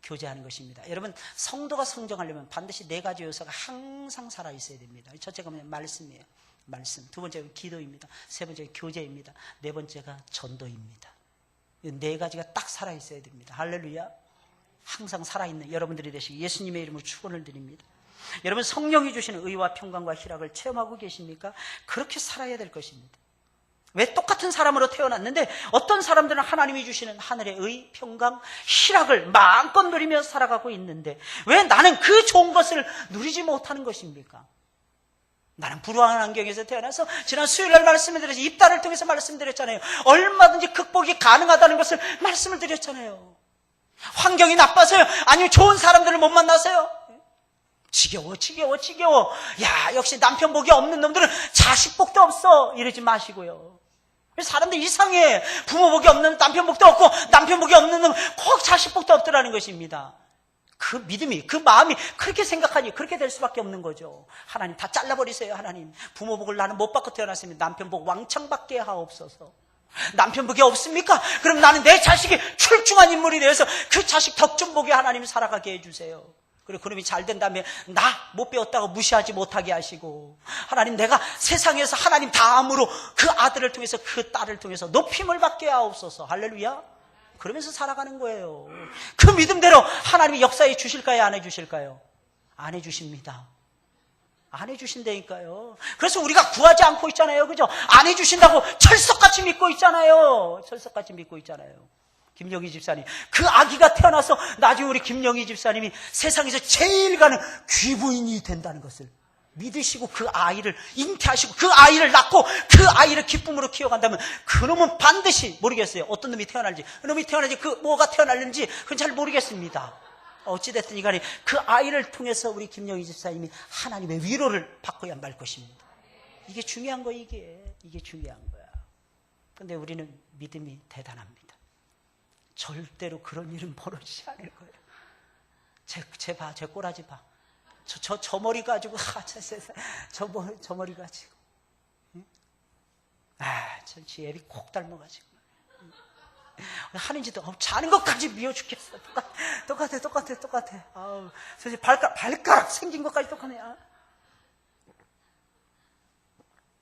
교제하는 것입니다. 여러분 성도가 성장하려면 반드시 4가지 요소가 항상 살아있어야 됩니다. 첫째가 뭐냐면 말씀이에요. 말씀. 두 번째가 기도입니다. 세 번째가 교제입니다. 네 번째가 전도입니다. 이 4가지가 딱 살아있어야 됩니다. 할렐루야. 항상 살아있는 여러분들이 되시기 예수님의 이름으로 축원을 드립니다. 여러분 성령이 주시는 의와 평강과 희락을 체험하고 계십니까? 그렇게 살아야 될 것입니다. 왜 똑같은 사람으로 태어났는데 어떤 사람들은 하나님이 주시는 하늘의 의, 평강, 희락을 마음껏 누리며 살아가고 있는데 왜 나는 그 좋은 것을 누리지 못하는 것입니까? 나는 불우한 환경에서 태어나서 지난 수요일날 말씀을 드렸죠. 입다를 통해서 말씀드렸잖아요. 얼마든지 극복이 가능하다는 것을 말씀을 드렸잖아요. 환경이 나빠서요? 아니면 좋은 사람들을 못 만나서요? 지겨워. 야, 역시 남편 복이 없는 놈들은 자식 복도 없어. 이러지 마시고요. 사람들 이상해. 부모 복이 없는 남편 복도 없고 남편 복이 없는 놈은 꼭 자식 복도 없더라는 것입니다. 그 믿음이, 그 마음이 그렇게 생각하니 그렇게 될 수밖에 없는 거죠. 하나님 다 잘라버리세요. 하나님 부모 복을 나는 못 받고 태어났으면 남편 복 왕창 받게 하옵소서. 남편 복이 없습니까? 그럼 나는 내 자식이 출중한 인물이 되어서 그 자식 덕 좀 보게 하나님 살아가게 해주세요. 그리고 그놈이 잘 된 다음에 나 못 배웠다고 무시하지 못하게 하시고, 하나님 내가 세상에서 하나님 다음으로 그 아들을 통해서 그 딸을 통해서 높임을 받게 하옵소서. 할렐루야. 그러면서 살아가는 거예요. 그 믿음대로 하나님이 역사해 주실까요? 안 해주실까요? 안 해주십니다. 안 해주신다니까요. 그래서 우리가 구하지 않고 있잖아요. 그죠? 안 해주신다고 철석같이 믿고 있잖아요. 철석같이 믿고 있잖아요. 김영희 집사님, 그 아기가 태어나서 나중에 우리 김영희 집사님이 세상에서 제일 가는 귀부인이 된다는 것을 믿으시고 그 아이를 잉태하시고 그 아이를 낳고 그 아이를 기쁨으로 키워간다면 그놈은 반드시, 모르겠어요. 어떤 놈이 태어날지, 그놈이 태어날지, 그 뭐가 태어날는지 그건 잘 모르겠습니다. 어찌됐든 이 간에 그 아이를 통해서 우리 김영희 집사님이 하나님의 위로를 받고야 말 것입니다. 이게 중요한 거예요. 이게 중요한 거야. 근데 우리는 믿음이 대단합니다. 절대로 그런 일은 벌어지지 않을 거예요. 제 꼬라지 봐. 저 머리 가지고, 저 머리 가지고. 전 지 애비 콕 닮아가지고. 하는 짓도, 자는 것까지 미워 죽겠어. 똑같아. 아우, 발가락 생긴 것까지 똑같네.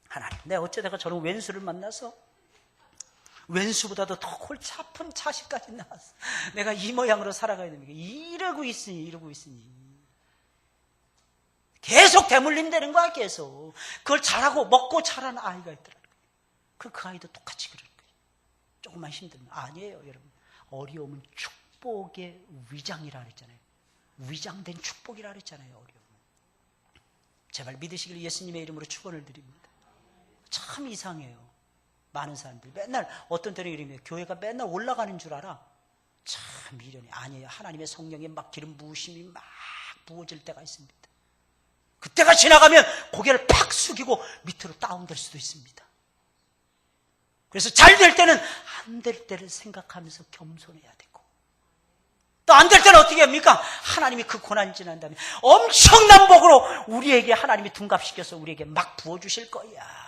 하나님, 내가 어쩌다가 저런 왼수를 만나서 왼수보다도 더 골치 아픈 자식까지 낳았어. 내가 이 모양으로 살아가야 됩니까? 이러고 있으니. 계속 대물림되는 거야, 계속. 그걸 잘하고 먹고 자라는 아이가 있더라고요. 그 아이도 똑같이 그럴 거예요. 조금만 힘들면. 아니에요, 여러분. 어려움은 축복의 위장이라 그랬잖아요. 위장된 축복이라 그랬잖아요, 어려움은. 제발 믿으시길 예수님의 이름으로 축원을 드립니다. 참 이상해요. 많은 사람들이 맨날 어떤 때는 이러면 교회가 맨날 올라가는 줄 알아. 참 미련이 아니에요. 하나님의 성령에 막 기름 부으심이 막 부어질 때가 있습니다. 그때가 지나가면 고개를 팍 숙이고 밑으로 다운될 수도 있습니다. 그래서 잘 될 때는 안 될 때를 생각하면서 겸손해야 되고, 또 안 될 때는 어떻게 합니까? 하나님이 그 고난 지난 다음에 엄청난 복으로 우리에게 하나님이 둔갑시켜서 우리에게 막 부어주실 거야.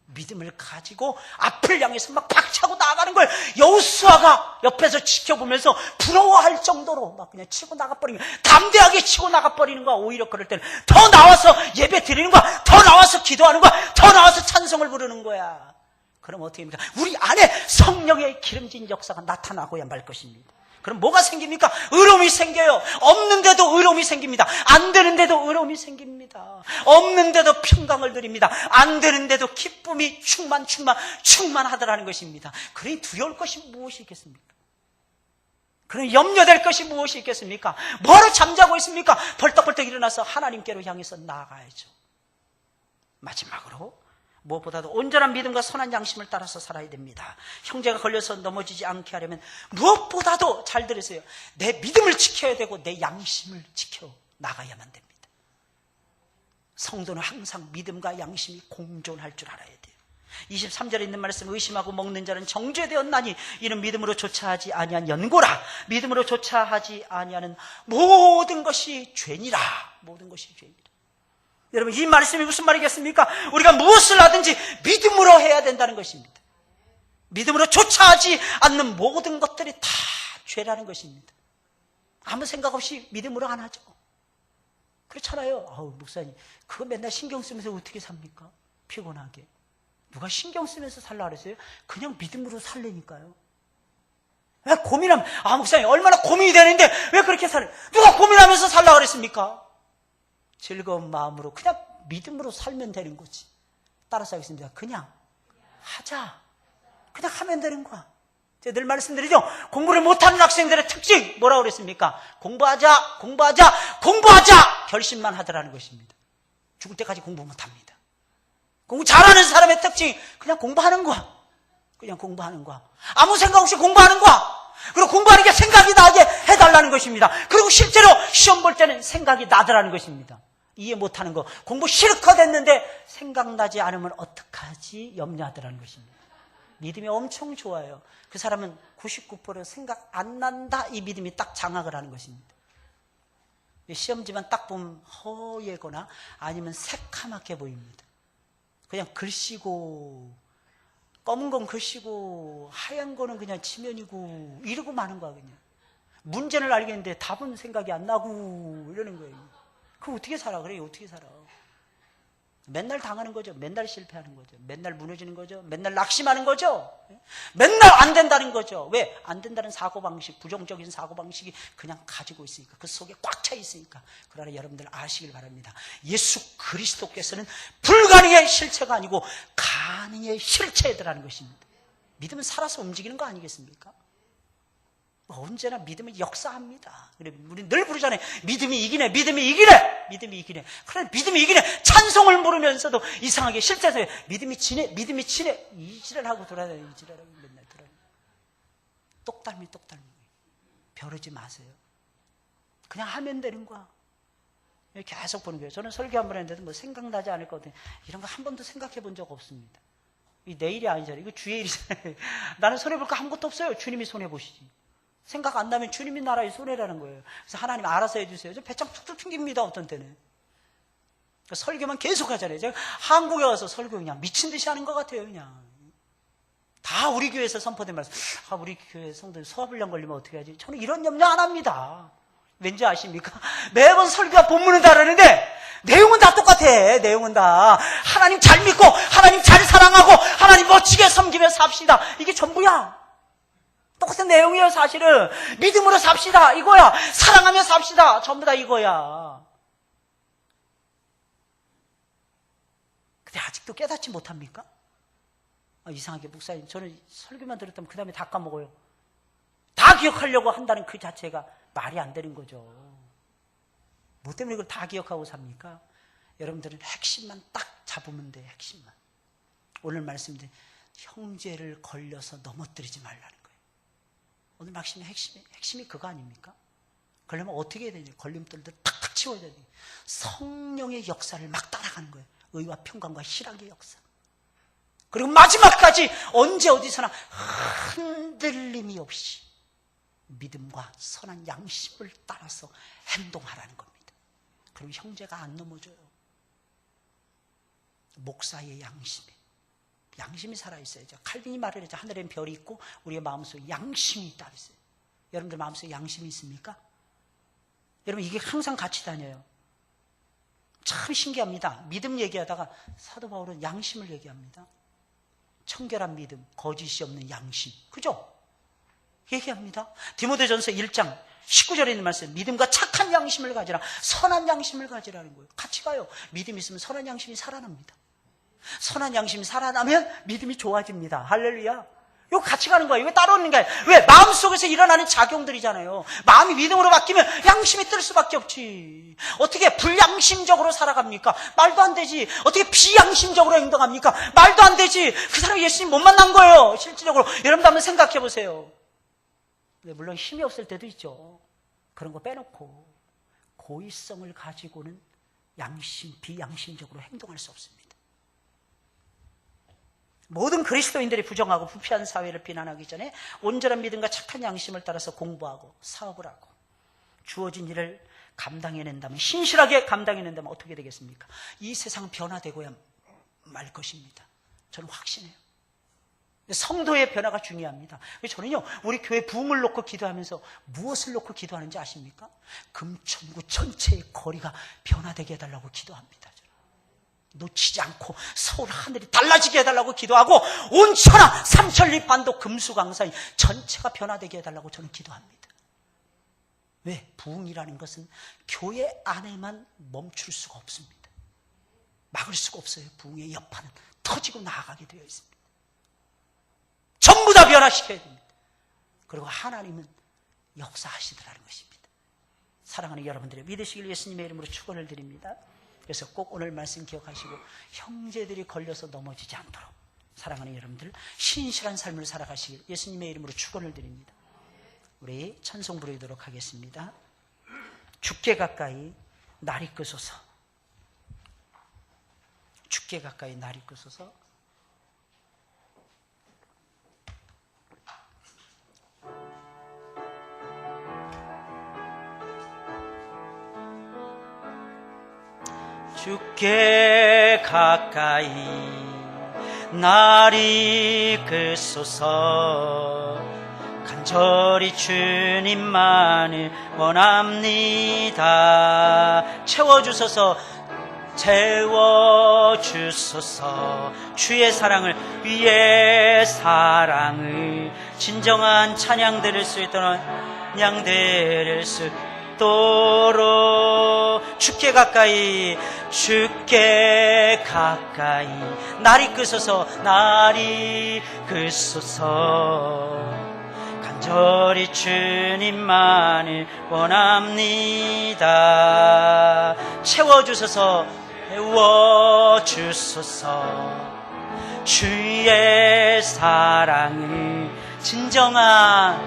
믿음을 가지고 앞을 향해서 막 박차고 나가는 걸 여호수아가 옆에서 지켜보면서 부러워할 정도로 막 그냥 치고 나가버리는 거야. 담대하게 치고 나가버리는 거야. 오히려 그럴 때는 더 나와서 예배 드리는 거야. 더 나와서 기도하는 거야. 더 나와서 찬송을 부르는 거야. 그럼 어떻게 합니까? 우리 안에 성령의 기름진 역사가 나타나고야 말 것입니다. 그럼 뭐가 생깁니까? 의로움이 생겨요. 없는데도 의로움이 생깁니다. 안 되는데도 의로움이 생깁니다. 없는데도 평강을 드립니다. 안 되는데도 기쁨이 충만하더라는 것입니다. 그러니 두려울 것이 무엇이 있겠습니까? 그러니 염려될 것이 무엇이 있겠습니까? 뭐로 잠자고 있습니까? 벌떡벌떡 일어나서 하나님께로 향해서 나아가야죠. 마지막으로 무엇보다도 온전한 믿음과 선한 양심을 따라서 살아야 됩니다. 형제가 걸려서 넘어지지 않게 하려면 무엇보다도 잘 들으세요. 내 믿음을 지켜야 되고 내 양심을 지켜 나가야만 됩니다. 성도는 항상 믿음과 양심이 공존할 줄 알아야 돼요. 23절에 있는 말씀, 의심하고 먹는 자는 정죄되었나니 이는 믿음으로 조차하지 아니한 연고라. 믿음으로 조차하지 아니하는 모든 것이 죄니라. 모든 것이 죄니라. 여러분, 이 말씀이 무슨 말이겠습니까? 우리가 무엇을 하든지 믿음으로 해야 된다는 것입니다. 믿음으로 조차하지 않는 모든 것들이 다 죄라는 것입니다. 아무 생각 없이 믿음으로 안 하죠. 그렇잖아요. 목사님, 그거 맨날 신경 쓰면서 어떻게 삽니까? 피곤하게. 누가 신경 쓰면서 살라 그랬어요? 그냥 믿음으로 살려니까요. 왜 고민하면, 목사님, 얼마나 고민이 되는데 왜 그렇게 살아요? 누가 고민하면서 살라 그랬습니까? 즐거운 마음으로 그냥 믿음으로 살면 되는 거지. 따라서 하겠습니다. 그냥 하자. 그냥 하면 되는 거야. 제가 늘 말씀드리죠. 공부를 못하는 학생들의 특징 뭐라고 그랬습니까? 공부하자 결심만 하더라는 것입니다. 죽을 때까지 공부 못합니다. 공부 잘하는 사람의 특징 그냥 공부하는 거야. 그냥 공부하는 거야. 아무 생각 없이 공부하는 거야. 그리고 공부하는 게 생각이 나게 해달라는 것입니다. 그리고 실제로 시험 볼 때는 생각이 나더라는 것입니다. 이해 못하는 거. 공부 실컷 했는데 생각나지 않으면 어떡하지? 염려하더라는 것입니다. 믿음이 엄청 좋아요. 그 사람은 99% 생각 안 난다. 이 믿음이 딱 장악을 하는 것입니다. 시험지만 딱 보면 허예거나 아니면 새카맣게 보입니다. 그냥 글씨고, 검은 건 글씨고, 하얀 거는 그냥 지면이고, 이러고 마는 거야, 그냥. 문제는 알겠는데 답은 생각이 안 나고, 이러는 거예요. 그럼 어떻게 살아? 그래, 어떻게 살아? 맨날 당하는 거죠. 맨날 실패하는 거죠. 맨날 무너지는 거죠. 맨날 낙심하는 거죠. 맨날 안 된다는 거죠. 왜? 안 된다는 사고방식, 부정적인 사고방식이 그냥 가지고 있으니까, 그 속에 꽉 차 있으니까. 그러나 여러분들 아시길 바랍니다. 예수 그리스도께서는 불가능의 실체가 아니고 가능의 실체더라는 것입니다. 믿음은 살아서 움직이는 거 아니겠습니까? 언제나 믿음은 역사합니다. 우리 늘 부르잖아요. 믿음이 이기네, 믿음이 이기네, 믿음이 이기네. 그래, 믿음이 이기네. 찬송을 부르면서도 이상하게 실제로 믿음이 지네, 믿음이 지네. 이 지랄하고 돌아다니고, 이 지랄하고 맨날 돌아다니고. 똑닮이. 벼르지 마세요. 그냥 하면 되는 거야. 계속 보는 거예요. 저는 설교 한 번 했는데도 뭐 생각나지 않을 것 같아요. 이런 거 한 번도 생각해 본 적 없습니다. 이 내 일이 아니잖아요. 이거 주의 일이잖아요. 나는 손해볼 거 아무것도 없어요. 주님이 손해보시지. 생각 안 나면 주님이 나라의 손해라는 거예요. 그래서 하나님 알아서 해주세요. 저 배짱 툭툭 튕깁니다. 어떤 때는. 설교만 계속 하잖아요. 제가 한국에 와서 설교 그냥 미친 듯이 하는 것 같아요. 그냥. 다 우리 교회에서 선포된 말씀. 우리 교회 성도들 소화불량 걸리면 어떻게 하지? 저는 이런 염려 안 합니다. 왠지 아십니까? 매번 설교와 본문은 다르는데 내용은 다 똑같아. 내용은 다. 하나님 잘 믿고 하나님 잘 사랑하고 하나님 멋지게 섬기며 삽시다. 이게 전부야. 똑같은 내용이에요. 사실은 믿음으로 삽시다 이거야. 사랑하며 삽시다 전부 다 이거야. 근데 아직도 깨닫지 못합니까? 이상하게 목사님 저는 설교만 들었다면 그 다음에 다 까먹어요. 다 기억하려고 한다는 그 자체가 말이 안 되는 거죠. 뭐 때문에 이걸 다 기억하고 삽니까? 여러분들은 핵심만 딱 잡으면 돼요. 핵심만. 오늘 말씀드린 형제를 걸려서 넘어뜨리지 말라는 거예요. 오늘 말씀의 핵심이 그거 아닙니까? 그러려면 어떻게 해야 되냐? 걸림돌들 탁탁 치워야 돼요. 성령의 역사를 막 따라가는 거예요. 의와 평강과 희락의 역사. 그리고 마지막까지 언제 어디서나 흔들림이 없이 믿음과 선한 양심을 따라서 행동하라는 겁니다. 그럼 형제가 안 넘어져요. 목사의 양심이 살아있어야죠. 칼빈이 말을 했죠. 하늘엔 별이 있고 우리의 마음속에 양심이 있다 그랬어요. 여러분들 마음속에 양심이 있습니까? 여러분 이게 항상 같이 다녀요. 참 신기합니다. 믿음 얘기하다가 사도 바울은 양심을 얘기합니다. 청결한 믿음, 거짓이 없는 양심. 그죠? 얘기합니다. 디모데전서 1장 19절에 있는 말씀, 믿음과 착한 양심을 가지라, 선한 양심을 가지라는 거예요. 같이 가요. 믿음이 있으면 선한 양심이 살아납니다. 선한 양심이 살아나면 믿음이 좋아집니다. 할렐루야. 이거 같이 가는 거예요. 이거 따라오는 거예요. 왜? 마음속에서 일어나는 작용들이잖아요. 마음이 믿음으로 바뀌면 양심이 뜰 수밖에 없지. 어떻게 불양심적으로 살아갑니까? 말도 안 되지. 어떻게 비양심적으로 행동합니까? 말도 안 되지. 그 사람이 예수님 못 만난 거예요. 실질적으로. 여러분도 한번 생각해 보세요. 물론 힘이 없을 때도 있죠. 그런 거 빼놓고 고의성을 가지고는 비양심적으로 행동할 수 없습니다. 모든 그리스도인들이 부정하고 부패한 사회를 비난하기 전에 온전한 믿음과 착한 양심을 따라서 공부하고 사업을 하고 주어진 일을 감당해낸다면, 신실하게 감당해낸다면 어떻게 되겠습니까? 이 세상은 변화되고야 말 것입니다. 저는 확신해요. 성도의 변화가 중요합니다. 저는요, 우리 교회 부흥을 놓고 기도하면서 무엇을 놓고 기도하는지 아십니까? 금천구 전체의 거리가 변화되게 해달라고 기도합니다. 놓치지 않고 서울 하늘이 달라지게 해달라고 기도하고 온 천하 삼천리 반도 금수강산 전체가 변화되게 해달라고 저는 기도합니다. 왜? 부흥이라는 것은 교회 안에만 멈출 수가 없습니다. 막을 수가 없어요. 부흥의 여파는 터지고 나아가게 되어 있습니다. 전부 다 변화시켜야 됩니다. 그리고 하나님은 역사하시더라는 것입니다. 사랑하는 여러분들의 믿으시길 예수님의 이름으로 축원을 드립니다. 그래서 꼭 오늘 말씀 기억하시고 형제들이 걸려서 넘어지지 않도록 사랑하는 여러분들 신실한 삶을 살아가시길 예수님의 이름으로 축원을 드립니다. 우리 찬송 부르도록 하겠습니다. 죽게 가까이 날 이끄소서. 죽게 가까이 날 이끄소서. 주께 가까이 날 이끄소서. 간절히 주님만을 원합니다. 채워주소서. 채워주소서. 주의 사랑을, 위의 사랑을, 진정한 찬양 드릴 수 있도록, 찬양 드릴 수 있도록 주께 가까이, 주께 가까이 날 이끄소서. 날 이끄소서. 간절히 주님만을 원합니다. 채워주소서. 채워주소서. 주의 사랑을, 진정한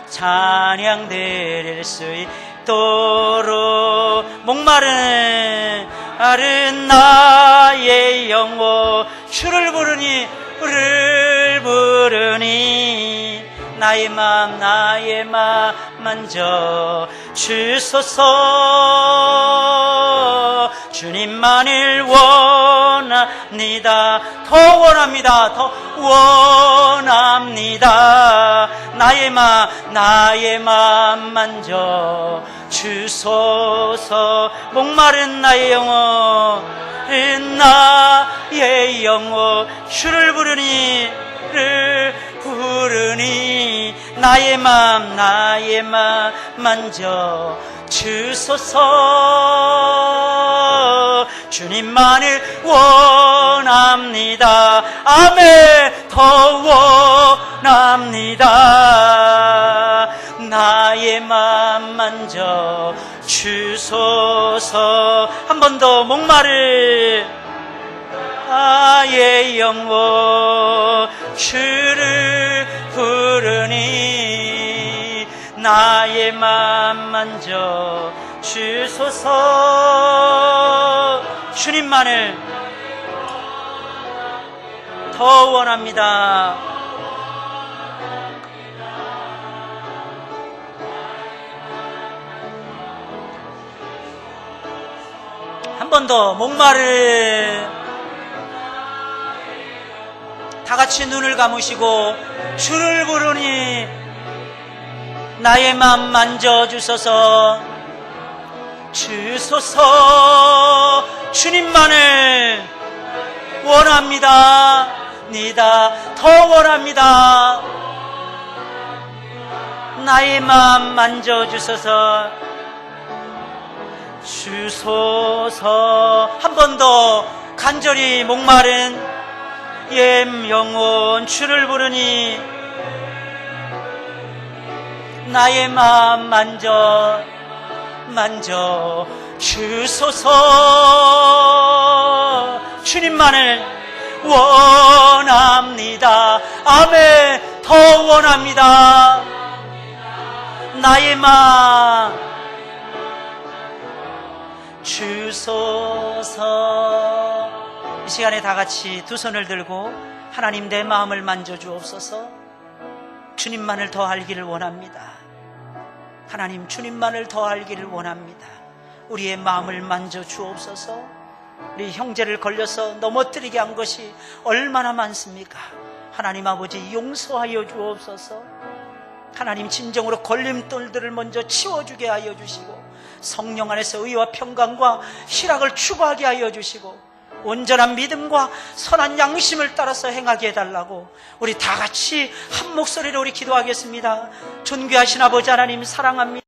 찬양 드릴 수 있도록. 목마른 나의 영혼 주를 부르니, 주를 부르니 나의 마음 만져 주소서. 주님만을 원합니다. 더 원합니다. 더 원합니다. 나의 마음 만져 주소서. 목마른 나의 영혼, 나의 영혼 주를 부르니, 나의 마음 만져 주소서. 주님만을 원합니다. 아멘. 더 원합니다. 나의 마음 만져 주소서. 한 번 더. 목마를 나의 영혼 주를 부르니 나의 마음 만져 주소서. 주님만을 더 원합니다. 한 번 더. 목마를, 다 같이 눈을 감으시고 주를 부르니 나의 마음 만져주소서. 주소서. 주님만을 원합니다. 더 원합니다. 나의 마음 만져주소서. 주소서. 한 번 더. 간절히 목마른 영혼 주를 부르니 나의 마음 만져 주소서. 주님만을 원합니다. 아멘. 더 원합니다. 나의 마음 주소서. 이 시간에 다 같이 두 손을 들고 하나님 내 마음을 만져주옵소서. 주님만을 더 알기를 원합니다. 하나님 주님만을 더 알기를 원합니다. 우리의 마음을 만져주옵소서. 우리 형제를 걸려서 넘어뜨리게 한 것이 얼마나 많습니까? 하나님 아버지 용서하여 주옵소서. 하나님 진정으로 걸림돌들을 먼저 치워주게 하여 주시고 성령 안에서 의와 평강과 희락을 추구하게 하여 주시고 온전한 믿음과 선한 양심을 따라서 행하게 해달라고 우리 다 같이 한 목소리로 우리 기도하겠습니다. 존귀하신 아버지 하나님 사랑합니다.